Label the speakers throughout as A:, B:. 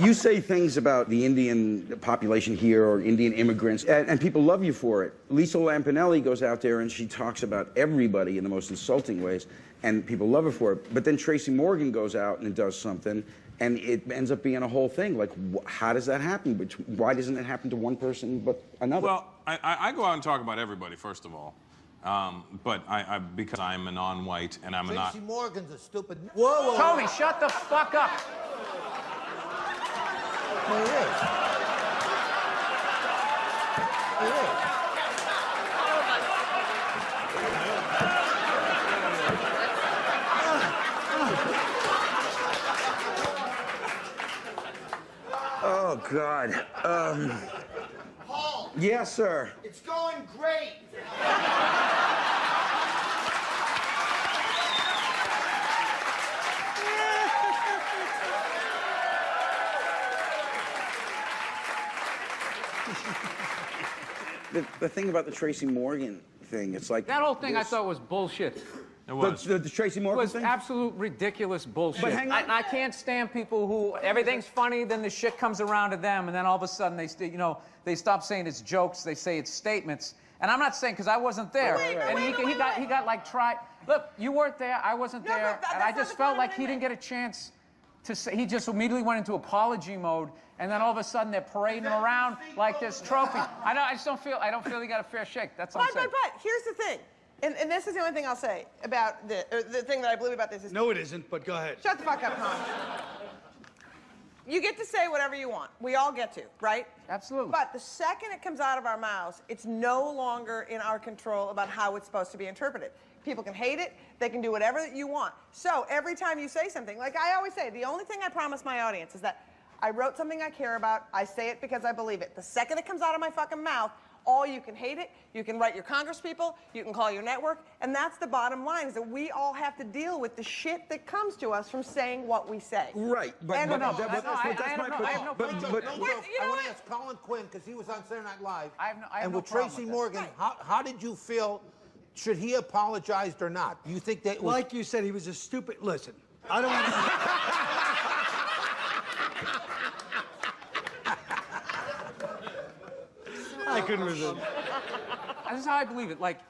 A: You say things about the Indian population here or Indian immigrants, and people love you for it. Lisa Lampanelli goes out there and she talks about everybody in the most insulting ways, and people love her for it. But then Tracy Morgan goes out and does something, and it ends up being a whole thing. Like, how does that happen? Why doesn't it happen to one person but another?
B: Well, I go out and talk about everybody, first of all. But because I'm a non-white and I'm not.
C: Tracy Morgan's a stupid.
D: Whoa, whoa.
E: Tony, shut the fuck up.
C: He is. He is.
A: Oh, God.
D: Paul.
A: Yes, sir.
D: It's going great.
A: The thing about the Tracy Morgan thing, it's like...
E: That whole thing I thought was bullshit.
B: It was.
A: The Tracy
E: It
A: Morgan
E: was
A: thing?
E: absolute ridiculous bullshit.
A: But hang on.
E: I can't stand people who everything's funny, then the shit comes around to them, and then all of a sudden they stop saying it's jokes, they say it's statements. And I'm not saying because I wasn't there, and he got like tried. Look, you weren't there, I wasn't there, and I just felt like he didn't get a chance to say. He just immediately went into apology mode, and then all of a sudden they're parading him around like this trophy. I don't feel he got a fair shake. That's all I'm saying.
F: But here's the thing. And this is the only thing I'll say about the thing that I believe about this is...
G: No, it isn't, but go ahead.
F: Shut the fuck up, Tom. You get to say whatever you want. We all get to, right?
E: Absolutely.
F: But the second it comes out of our mouths, it's no longer in our control about how it's supposed to be interpreted. People can hate it. They can do whatever you want. So every time you say something, like I always say, the only thing I promise my audience is that I wrote something I care about. I say it because I believe it. The second it comes out of my fucking mouth, all you can hate it, you can write your congresspeople, you can call your network, and that's the bottom line, is that we all have to deal with the shit that comes to us from saying what we say.
A: Right, but
F: And
A: that's
F: no,
A: my point.
E: I have no
A: But
E: problem.
F: What-
C: I want to ask Colin Quinn, because he was on Saturday Night Live.
E: I have
C: and
E: no
C: with
E: problem
C: Tracy
E: with that.
C: Morgan,
F: Right.
C: how did you feel? Should he apologized or not? Do you think that was...
G: Like you said, he was a stupid... Listen, I don't want to... I couldn't resist.
E: This is how I believe it. Like,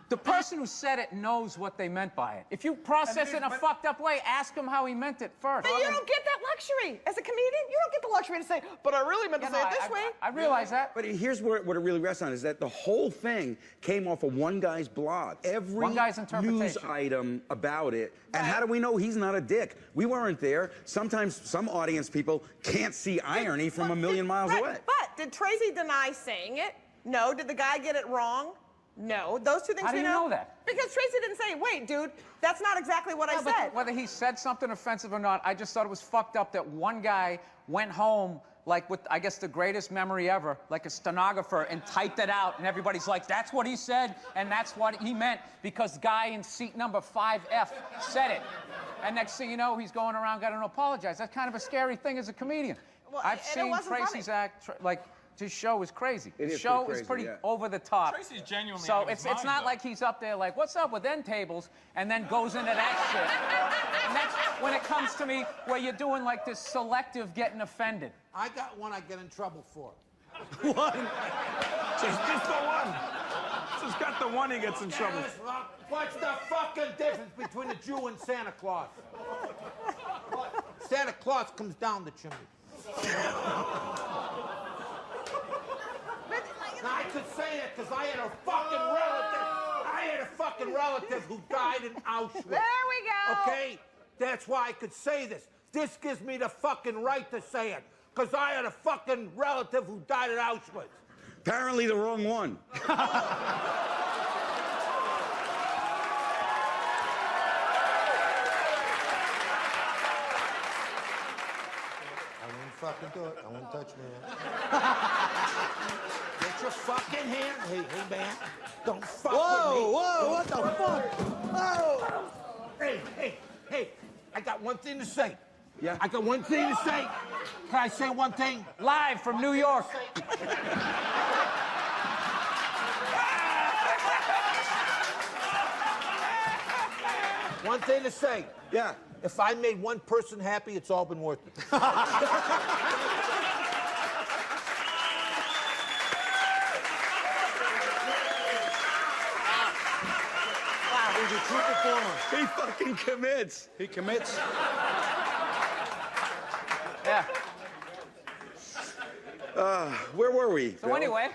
E: the person who said it knows what they meant by it. If you process it in a fucked up way, ask him how he meant it first.
F: But you don't get that luxury. As a comedian, you don't get the luxury to say, but I really meant to say it this way.
E: I realize that.
A: But here's what it really rests on, is that the whole thing came off of one guy's blog. Every
E: One guy's interpretation.
A: news item about it. And how do we know he's not a dick? We weren't there. Sometimes some audience people can't see irony from a million miles away.
F: But did Tracy deny saying it? No. Did the guy get it wrong? No. Those two things
E: How do
F: we
E: you know that?
F: Because Tracy didn't say, wait, dude, that's not exactly what I
E: But
F: said.
E: whether he said something offensive or not, I just thought it was fucked up that one guy went home like with, I guess, the greatest memory ever, like a stenographer, and typed it out, and everybody's like, that's what he said, and that's what he meant, because guy in seat number 5F said it. And next thing you know, he's going around got to apologize. That's kind of a scary thing as a comedian.
F: Well,
E: I've
F: and it
E: seen
F: wasn't
E: Tracy's
F: funny.
E: act, like, his show is crazy.
A: It
E: His
A: is
E: show
A: pretty
E: is
A: crazy,
E: pretty
A: yeah.
E: over the top.
B: Tracy's genuinely
E: So
B: out of his
E: it's
B: mind,
E: not
B: though.
E: like he's up there like, what's up with end tables, and then goes into that shit. And that's when it comes to me where you're doing like this selective getting offended.
C: I got one I get in trouble for.
G: One.
B: Just the one. Just got the one he gets in trouble.
C: What's the fucking difference between a Jew and Santa Claus? Santa Claus comes down the chimney. Now, I could say that because I had a fucking relative. I had a fucking relative who died in Auschwitz.
F: There we go.
C: Okay? That's why I could say this. This gives me the fucking right to say it. Because I had a fucking relative who died at Auschwitz.
A: Apparently the wrong one.
C: I wouldn't fucking do it. I wouldn't touch me. Get your fucking hand. Hey, man. Don't fuck with me.
G: Whoa, what the fuck? Whoa!
C: Hey, I got one thing to say.
A: Yeah?
C: I got one thing to say. Can I say one thing?
E: Live from New York.
C: One thing to say.
A: Yeah.
C: If I made one person happy, it's all been worth it.
G: He's a true performer.
A: He fucking commits.
G: He commits.
E: Yeah.
A: Where were we?
E: So anyway,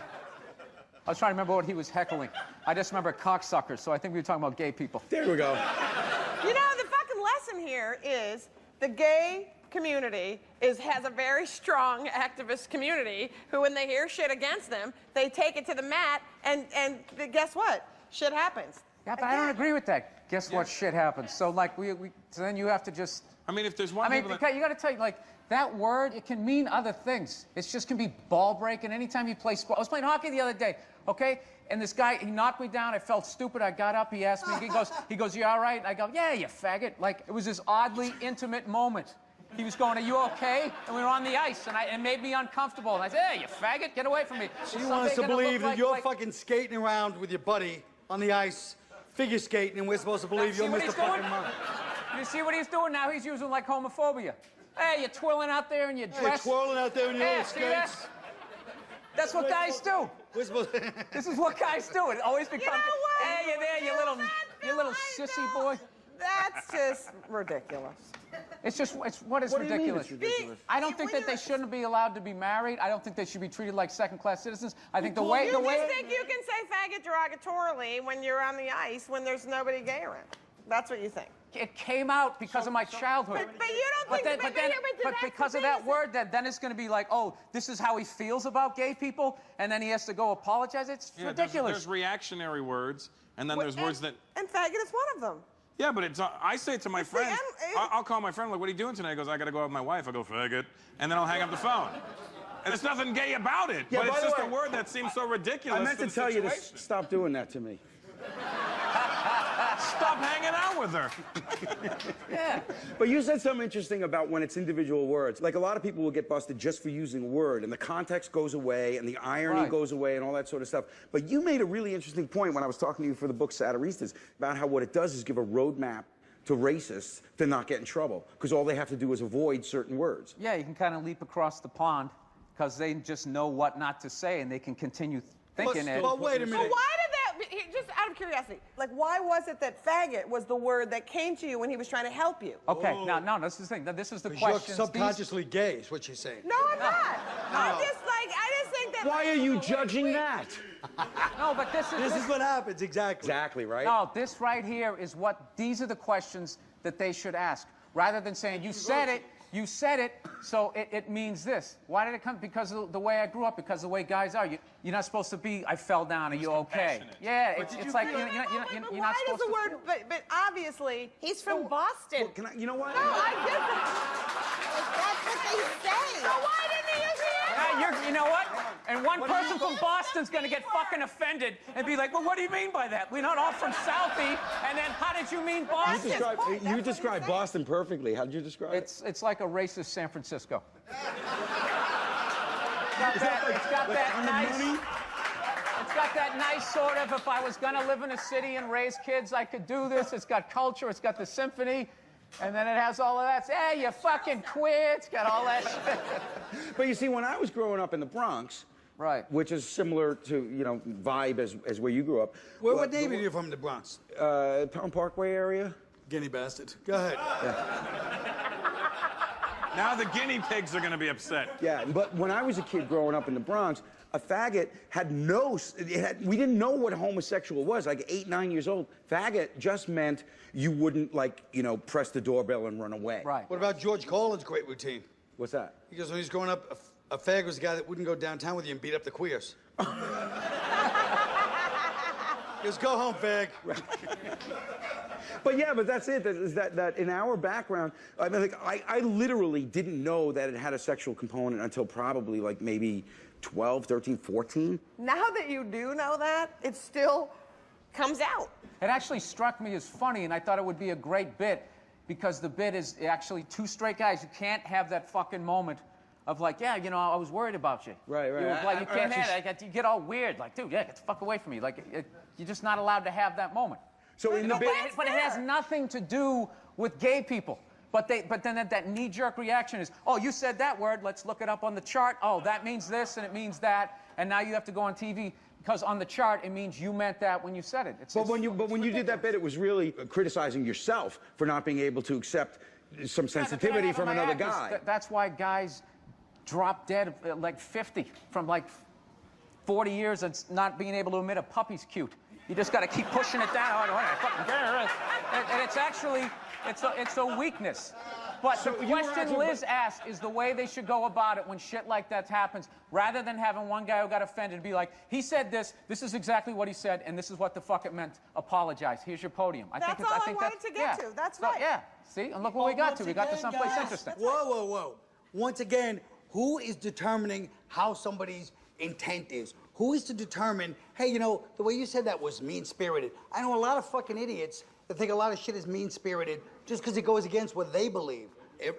E: I was trying to remember what he was heckling. I just remember cocksuckers, so I think we were talking about gay people.
A: There we go.
F: You know, the fucking lesson here is the gay community has a very strong activist community who, when they hear shit against them, they take it to the mat, and guess what? Shit happens.
E: Yeah, but I don't agree with that. Guess what? Shit happens. So like so then you have to just.
B: I mean, if there's one
E: I mean,
B: people that...
E: because you got to tell you, like, that word, it can mean other things. It just can be ball breaking anytime you play sport. I was playing hockey the other day, okay? And this guy, he knocked me down. I felt stupid. I got up. He asked me, he goes, you all right? And I go, yeah, you faggot. Like, it was this oddly intimate moment. He was going, are you okay? And we were on the ice, and it made me uncomfortable. And I said, hey, you faggot, get away from me.
G: So you want us to believe that you're fucking skating around with your buddy on the ice, figure skating, and we're supposed to believe you're Mr. Fucking Monk.
E: You see what he's doing now? He's using, like, homophobia. Hey, you're twirling out there in your dress.
G: You're twirling out there in your little
E: See that?
G: skates.
E: That's what guys do.
G: We're supposed to...
E: This is what guys do. It always becomes,
F: what?
E: hey, you're there, you little sissy boy.
F: That's just ridiculous.
E: It's just, what is ridiculous?
A: Do you mean it's ridiculous?
E: I don't think that they shouldn't be allowed to be married. I don't think they should be treated like second-class citizens. I think
F: You just think you can say faggot derogatorily when you're on the ice when there's nobody gay around. That's what you think.
E: It came out because of my childhood.
F: But you don't think...
E: But because of that word, then it's going to be like, oh, this is how he feels about gay people, and then he has to go apologize. It's ridiculous.
B: There's reactionary words, and then there's words that...
F: And faggot is one of them.
B: Yeah, but I say it to my friends. I'll call my friend, like, what are you doing tonight? He goes, I got to go out with my wife. I go, faggot. And then I'll hang up the phone. And there's nothing gay about it,
A: Yeah,
B: but it's
A: by the
B: just
A: way,
B: a word that seems so ridiculous.
A: I meant to tell you to stop doing that to me.
B: Stop hanging out with her.
E: Yeah.
A: But you said something interesting about when it's individual words. Like, a lot of people will get busted just for using a word, and the context goes away, and the irony goes away, and all that sort of stuff. But you made a really interesting point when I was talking to you for the book Satiristas about how what it does is give a roadmap to racists to not get in trouble, because all they have to do is avoid certain words.
E: Yeah, you can kind of leap across the pond because they just know what not to say, and they can continue thinking it.
G: But wait a minute.
F: So why did that, just out of curiosity, like why was it that faggot was the word that came to you when he was trying to help you?
E: Okay, no, this is the thing. This is the question.
G: You're subconsciously gay, is what you're saying.
F: No, I'm not. I just think that...
A: Why are you judging that?
E: No, but this
G: This is what happens, exactly.
A: Exactly, right?
E: No, this right here is these are the questions that they should ask. Rather than saying, you said it, so it means this. Why did it come? Because of the way I grew up, because of the way guys are. You're not supposed to be, I fell down, are you okay? Yeah, it's like, you're not supposed to.
F: Why does the word, but obviously...
H: He's from Boston.
A: Well, you know what?
F: No, I didn't.
H: That's what they say.
F: So why didn't he use the
E: You know what? And one person from Boston's going to get fucking offended and be like, well, what do you mean by that? We're not all from Southie. And then how did you mean Boston?
A: You described Boston perfectly. How did you describe it?
E: It's like a racist San Francisco. It's got that nice sort of, if I was going to live in a city and raise kids, I could do this. It's got culture. It's got the symphony. And then it has all of that. Hey, you fucking queer. It's got all that shit.
A: But you see, when I was growing up in the Bronx,
E: right,
A: which is similar to, vibe as where you grew up.
G: What neighborhood are you from in the Bronx?
A: Palm Parkway area.
G: Guinea bastard. Go ahead.
B: Now the guinea pigs are going to be upset.
A: Yeah, but when I was a kid growing up in the Bronx, a faggot had we didn't know what homosexual was, like 8, 9 years old. Faggot just meant you wouldn't, press the doorbell and run away.
E: Right.
G: What about George Carlin's great routine?
A: What's that?
G: Because when he was growing up, a fag was the guy that wouldn't go downtown with you and beat up the queers. He goes, go home, fag.
A: But yeah, but that's it. That in our background, I mean, I literally didn't know that it had a sexual component until probably maybe 12, 13, 14.
F: Now that you do know that, it still comes out.
E: It actually struck me as funny, and I thought it would be a great bit because the bit is actually two straight guys. You can't have that fucking moment of I was worried about you.
A: Right.
E: You can't have it. You get all weird. Like, dude, get the fuck away from me. You're just not allowed to have that moment.
A: So in the bit,
E: but it has nothing to do with gay people. But then that knee-jerk reaction is, oh, you said that word, let's look it up on the chart. Oh, that means this and it means that, and now you have to go on TV because on the chart it means you meant that when you said it.
A: But when you did that bit, it was really criticizing yourself for not being able to accept some sensitivity from another guy.
E: That's why guys drop dead at like 50 from like 40 years and not being able to admit a puppy's cute. You just got to keep pushing it down. And it's actually, it's a weakness. But
A: So
E: the
A: you were
E: question
A: asking-
E: Liz asked is the way they should go about it when shit like that happens, rather than having one guy who got offended be like, he said this is exactly what he said, and this is what the fuck it meant. Apologize. Here's your podium.
F: That's all I wanted to get to. That's
E: So,
F: right.
E: Yeah. See? And look what we got to. We got to someplace interesting.
G: Whoa, whoa, whoa. Once again, who is determining how somebody's intent is? Who is to determine, hey, you know, the way you said that was mean-spirited. I know a lot of fucking idiots that think a lot of shit is mean-spirited just because it goes against what they believe.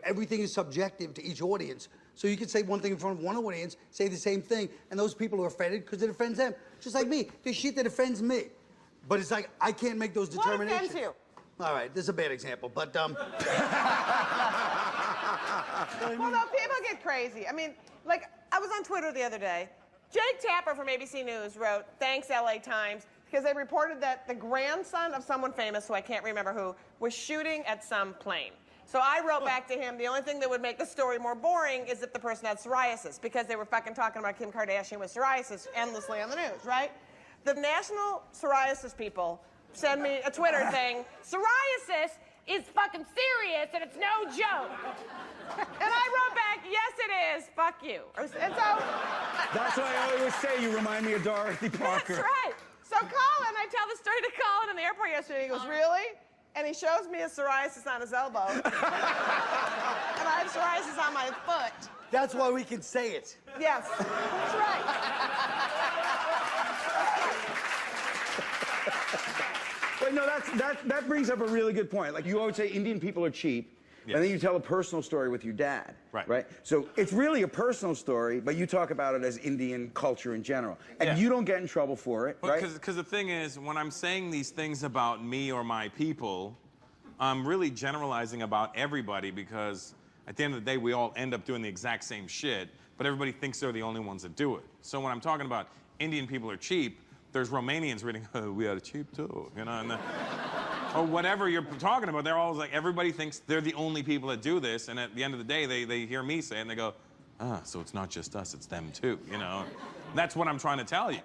G: Everything is subjective to each audience. So you could say one thing in front of one audience, say the same thing, and those people are offended because it offends them. Just like me. There's shit that offends me. But it's like, I can't make those determinations.
F: What offends you?
G: All right, this is a bad example, but,
F: Well, no, people get crazy. I mean, like, I was on Twitter the other day. Jake Tapper from ABC News wrote, thanks, LA Times, because they reported that the grandson of someone famous, who I can't remember who, was shooting at some plane. So I wrote back to him, the only thing that would make the story more boring is if the person had psoriasis, because they were fucking talking about Kim Kardashian with psoriasis endlessly on the news, right? The national psoriasis people send me a Twitter thing, psoriasis is fucking serious and it's no joke. And I wrote back, yes it is, fuck you. And so...
A: That's why I always say you remind me of Dorothy Parker.
F: That's right. So Colin, I tell the story to Colin in the airport yesterday. He goes, really? And he shows me his psoriasis on his elbow. And I have psoriasis on my foot.
G: that's why we can say it.
F: Yes, that's right.
A: But no, that brings up a really good point. Like, you always say Indian people are cheap,
B: Yes.
A: and then you tell a personal story with your dad.
B: Right.
A: So it's really a personal story, but you talk about it as Indian culture in general. And
B: Yeah.
A: you don't get in trouble for it, right?
B: Because the thing is, when I'm saying these things about me or my people, I'm really generalizing about everybody, because at the end of the day, we all end up doing the exact same shit, but everybody thinks they're the only ones that do it. So when I'm talking about Indian people are cheap, there's Romanians reading, oh, we are cheap too, you know, and or whatever you're talking about. They're always like, everybody thinks they're the only people that do this, and at the end of the day, they hear me say it, and they go, ah, so it's not just us, it's them too, you know? That's what I'm trying to tell you.